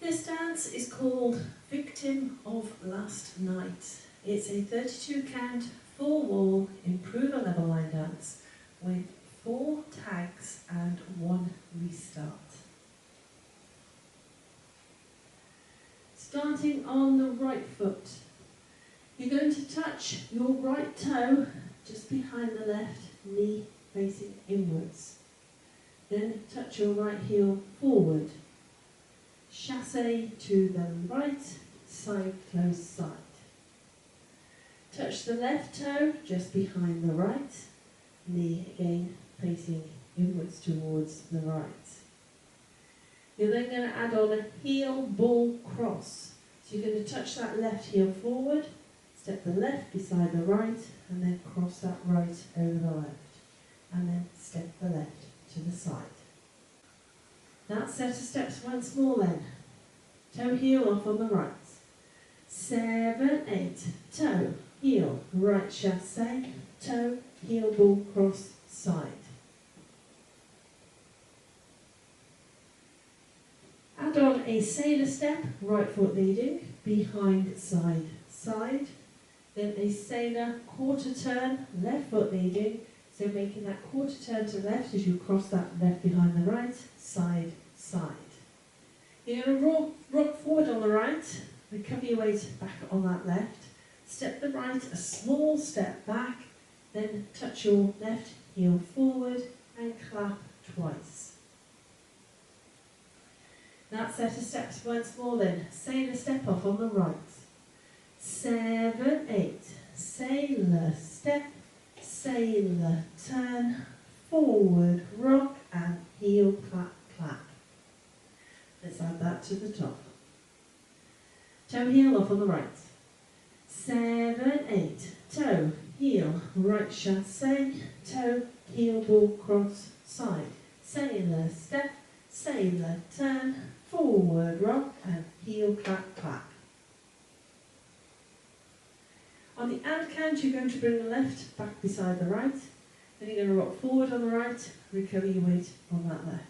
This dance is called Victim of Last Night. It's a 32 count, 4-wall, improver level line dance with 4 tags and 1 restart. Starting on the right foot, you're going to touch your right toe just behind the left knee facing inwards. Then touch your right heel forward. Chassé to the right, side close side. Touch the left toe just behind the right, knee again facing inwards towards the right. You're then going to add on a heel ball cross. So you're going to touch that left heel forward, step the left beside the right, and then cross that right over the left. And then step the left to the side. That set of steps once more then. Toe heel off on the right. 7, 8, toe, heel, right chassé, toe, heel ball cross, side. Add on a sailor step, right foot leading, behind, side, side. Then a sailor quarter turn, left foot leading, so making that quarter turn to left as you cross that left behind the right, side, side. You're going to rock forward on the right, recover your weight back on that left, step the right a small step back, then touch your left heel forward and clap twice. That set of steps once more then. Sailor step off on the right. 7, 8, sailor step, sailor turn, forward rock and heel clap clap. Let's add that to the top. Toe heel off on the right. 7, 8, toe, heel, right chassé, toe, heel ball cross, side. Sailor step, sailor turn, forward rock and heel clap clap. On the and count, you're going to bring the left back beside the right. Then you're going to rock forward on the right, recover your weight on that left.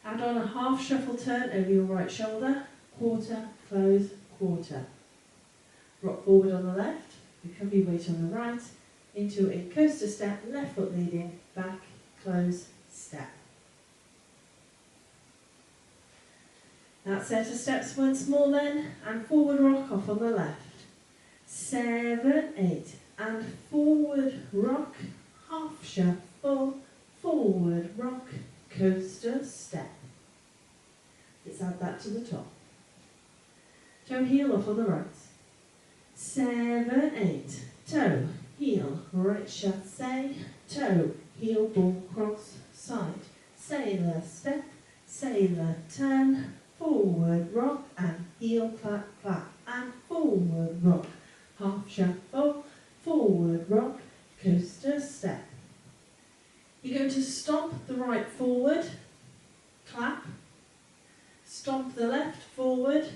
Add on a half shuffle turn over your right shoulder, quarter, close, quarter. Rock forward on the left, recover your weight on the right, into a coaster step, left foot leading, back, close, step. That set of steps once more then, and forward rock off on the left. 7, 8, and forward rock, half shuffle, forward rock, coaster step. Let's add that to the top. Toe heel off on the right. 7, 8, toe, heel, right chassé, toe, heel ball cross, side. Sailor step, sailor turn, forward rock and heel clap clap, and forward rock. Half shuffle, forward rock, coaster step. You're going to stomp the right forward, clap, stomp the left forward,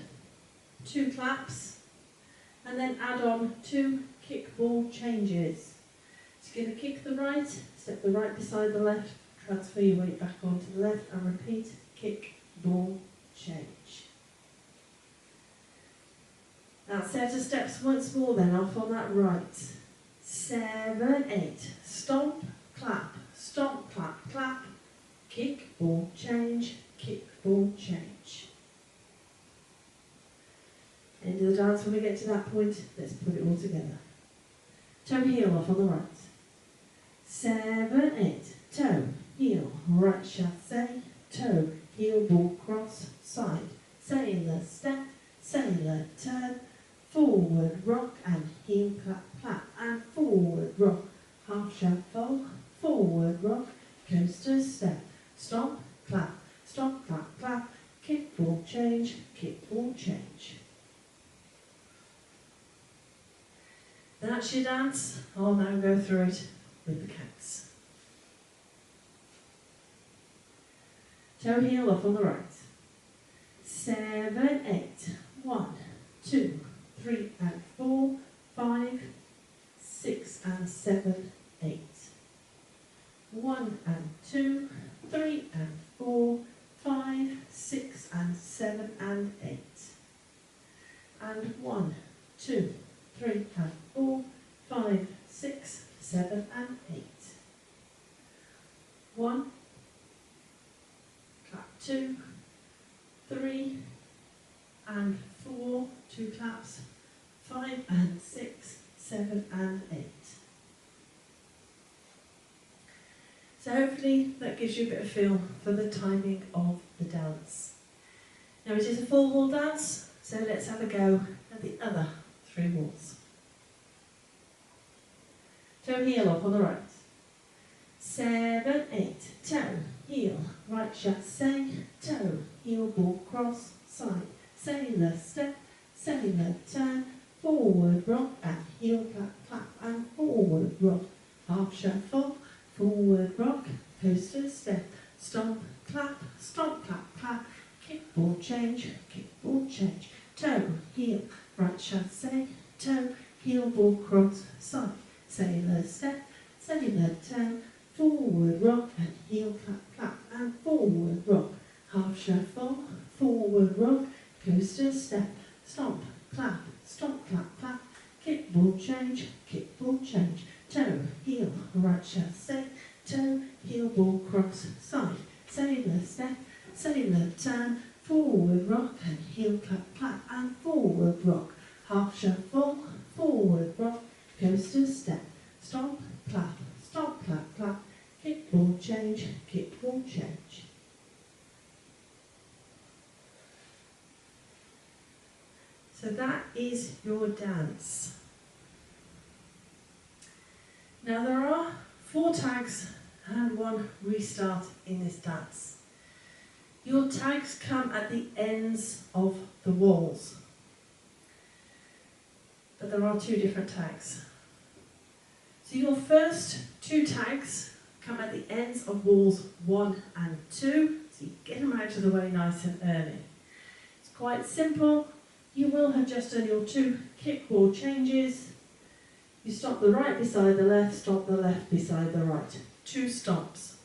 2 claps, and then add on 2 kick ball changes. So you're going to kick the right, step the right beside the left, transfer your weight back onto the left, and repeat kick, ball, change. That set of steps once more then, off on that right. 7, 8, stomp, clap, clap, kick, ball, change, kick, ball, change. End of the dance. When we get to that point, let's put it all together. Toe heel off on the right. 7, 8, toe, heel, right chassé, toe, heel ball cross, side. Sailor step, sailor turn, forward rock and heel clap clap, and forward rock, half shuffle, forward rock, coaster step, stomp, clap, clap, kick ball change, kick ball change. That's your dance. I'll now go through it with the counts. Toe heel off on the right. 7, 8, 1, 2, 3 and 4, 5, 6 and 7, 8. 1 and 2, 3 and 4, 5, 6 and 7 2, 3 and 4, 2 claps, 5 and 6, 7 and 8. So hopefully that gives you a bit of feel for the timing of the dance. Now it is a full wall dance, so let's have a go at the other 3 walls. Toe heel up on the right. 7, 8, toe, heel, right chassé, toe, heel ball cross, side, sailor step, sailor turn, forward rock and heel clap, clap and forward rock, half shuffle, forward rock, coaster step, stomp, clap, clap, kick ball change, toe, heel, right chassé, toe, heel ball cross, side, sailor step, sailor turn, forward rock and heel clap, clap and forward rock, half shuffle, forward rock, coaster step, stomp, clap, clap, kick ball change, toe, heel, right chassé, toe, heel ball cross, side, sailor step, sailor turn, forward rock and heel clap, clap and forward rock, half shuffle, forward rock, coaster step, stomp, clap, clap, kick ball change, So that is your dance. Now there are 4 tags and 1 restart in this dance. Your tags come at the ends of the walls, but there are 2 different tags. So your first 2 tags come at the ends of walls 1 and 2, so you get them out of the way nice and early. It's quite simple. You will have just done your 2 kickball changes. You stop the right beside the left, stop the left beside the right. 2 stomps.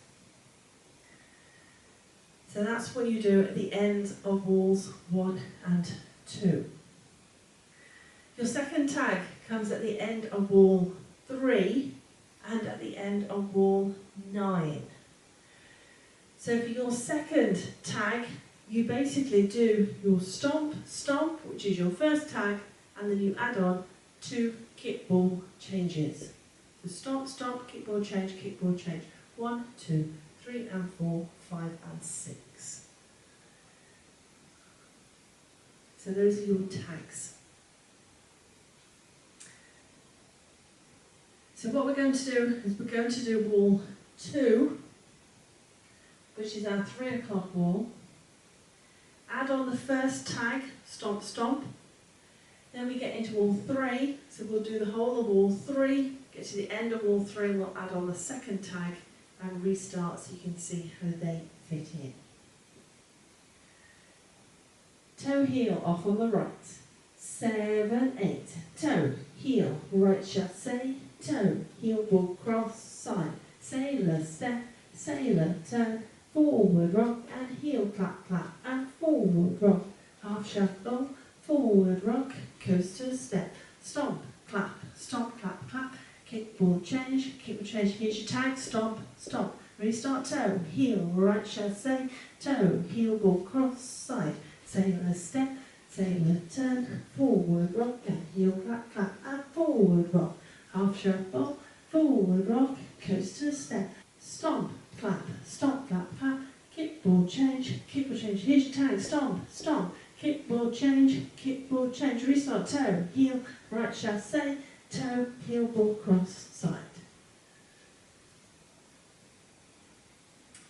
So that's what you do at the ends of walls 1 and 2. Your second tag comes at the end of wall 3 and at the end of wall 9. So for your second tag, you basically do your stomp, which is your first tag, and then you add on 2 kickball changes. So stomp, kickball change, 1, 2, 3 and 4, 5 and 6. So those are your tags. So what we're going to do is we're going to do wall 2, which is our 3 o'clock wall. Add on the first tag, stomp. Then we get into wall 3, so we'll do the whole of wall 3, get to the end of wall 3, and we'll add on the second tag and restart so you can see how they fit in. Toe heel off on the right. 7, 8, toe, heel, right chassé, toe, heel ball cross, side, sailor step, sailor turn, forward rock and heel clap, clap and forward rock, half shuffle, forward rock, coaster step, stomp, clap, clap, kick ball change, here's your tag, stomp, restart toe, heel, right chassé, toe, heel ball cross, side, sailor step, sailor turn, forward rock and heel clap, clap and forward rock, half shuffle, forward rock, coaster step, stomp, clap, clap, kick ball change, here's your tag, stomp, kick ball change, restart toe, heel, right chassé, toe, heel ball cross, side.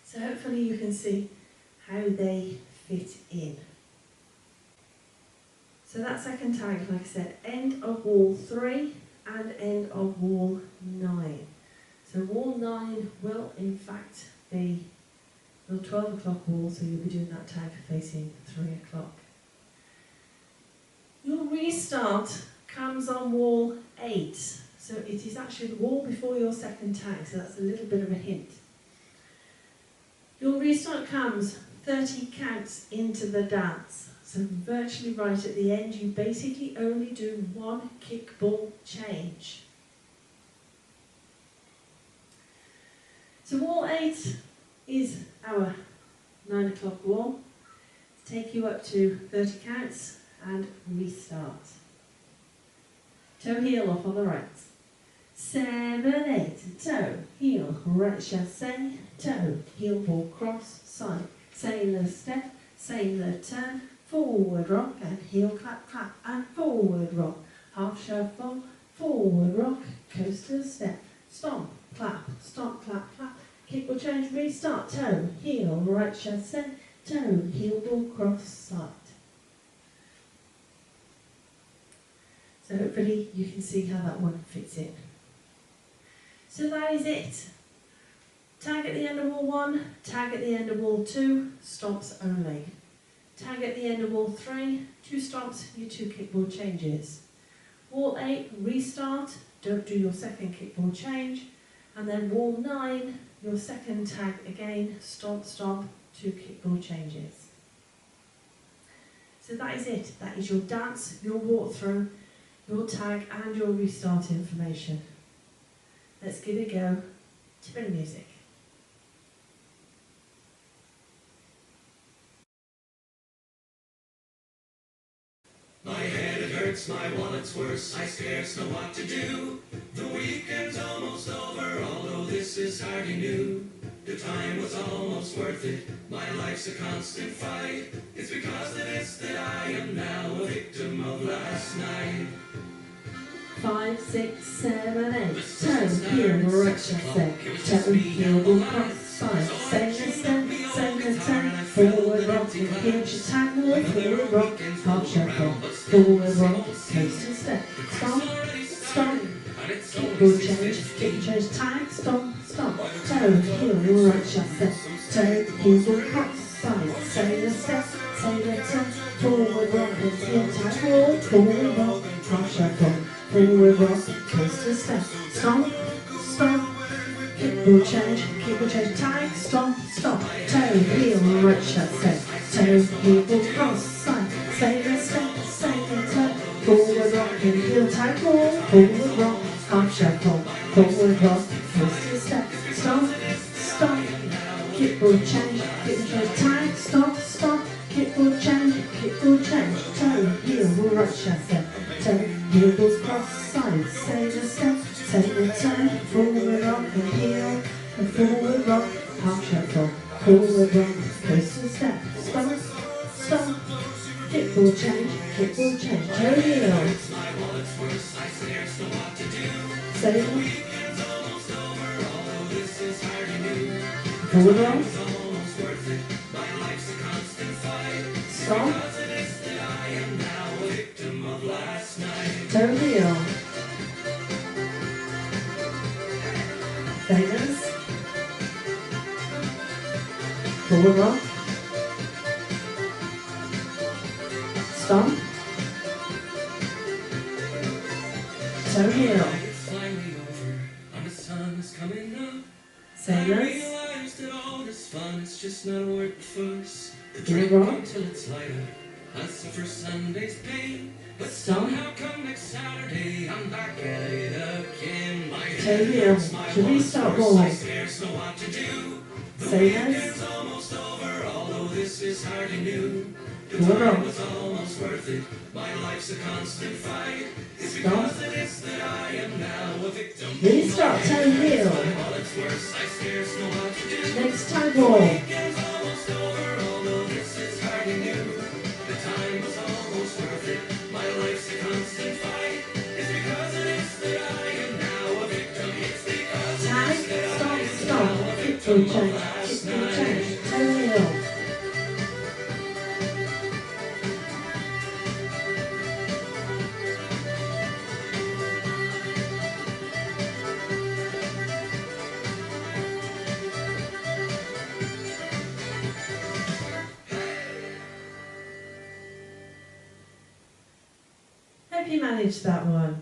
So hopefully you can see how they fit in. So that second tag, like I said, end of wall 3 and end of wall 9. So wall 9 will in fact be the 12 o'clock wall, so you'll be doing that tag facing 3 o'clock. Your restart comes on wall 8, so it is actually the wall before your second tag, so that's a little bit of a hint. Your restart comes 30 counts into the dance, so virtually right at the end you basically only do 1 kickball change. So wall 8 is our 9 9 o'clock wall. Take you up to 30 counts and restart. Toe heel off on the right. 7, 8, toe, heel, right chassé, toe, heel ball cross, side, sailor step, sailor turn, forward rock and heel clap clap and forward rock, half shuffle, forward rock, coaster step, stomp, clap, kick or change, restart, toe, heel, right chassé, toe, heel ball cross, side. So hopefully you can see how that one fits in. So that is it. Tag at the end of wall 1, tag at the end of wall 2, stomps only. Tag at the end of wall 3, 2 stomps, your 2 kickball changes. Wall 8, restart, don't do your second kickball change. And then wall 9, your second tag again, stomp, stomp, 2 kickball changes. So that is it. That is your dance, your walkthrough, your tag and your restart information. Let's give it a go to bit of music. My head it hurts, my wallet's worse, I scarce know what to do. The weekend's almost over, although this is hardly new. The time was almost worth it, my life's a constant fight. It's because of this that I am now a victim of last night. 5, 6, 7, 8, toe, heel, right chassé, toe, heel, ball cross, side, sailor step, sailor turn, forward rock, heel tangle, forward rock, half shuffle, forward rock, coaster step, stomp, stomp, kick change, tag, stomp, stomp, toe, heel, right chassé, toe, heel, ball cross, side, sailor step, sailor turn, forward rock, heel tangle, forward rock, half shuffle, forward rock, coaster step, stomp, stomp, kickball change, tag, stomp, stomp, toe, heel, right chassé, toe, heel, ball cross, side, sailor step, sailor turn, forward rock, and heel tag wall, forward rock, half shuffle, forward rock, coaster step, stomp, stomp, kickball change, tag, stomp, stomp, kickball change, toe, heel, right chassé, toe, heel, ball cross, side, sailor step, sailor turn, forward rock and heel, and forward rock, half shuffle, forward rock, coaster step, stomp, stomp, kickball change, toe heel, sailor, forward rock, stomp, toe heel, sailors, forward rock, stomp, toe heel, sailors, It's just not worth the fuss. The forward drink rock, until it's lighter. I suffer Sunday's pain, but stomp, somehow come next Saturday, I'm back at it again. My toe head heel. hurts, my Should we wallet's start worse, ball? I scarce know what to do. The Sailors, weekend's almost over, although this is hardly new. The forward time rock, was almost worth it. My life's a constant fight. It's stomp, because of this that I am now a victim. restart, toe heel, My wallet's worse, I scarce know what to do. next tag ball, Weekend's almost over, although this is hardly new. The time was almost worth it. My life's a constant fight. It's because of this that I am now a victim. It's because of tag, this that I stomp, am stomp, now a kickball victim of change, last toe night. heel. Hope you managed that one.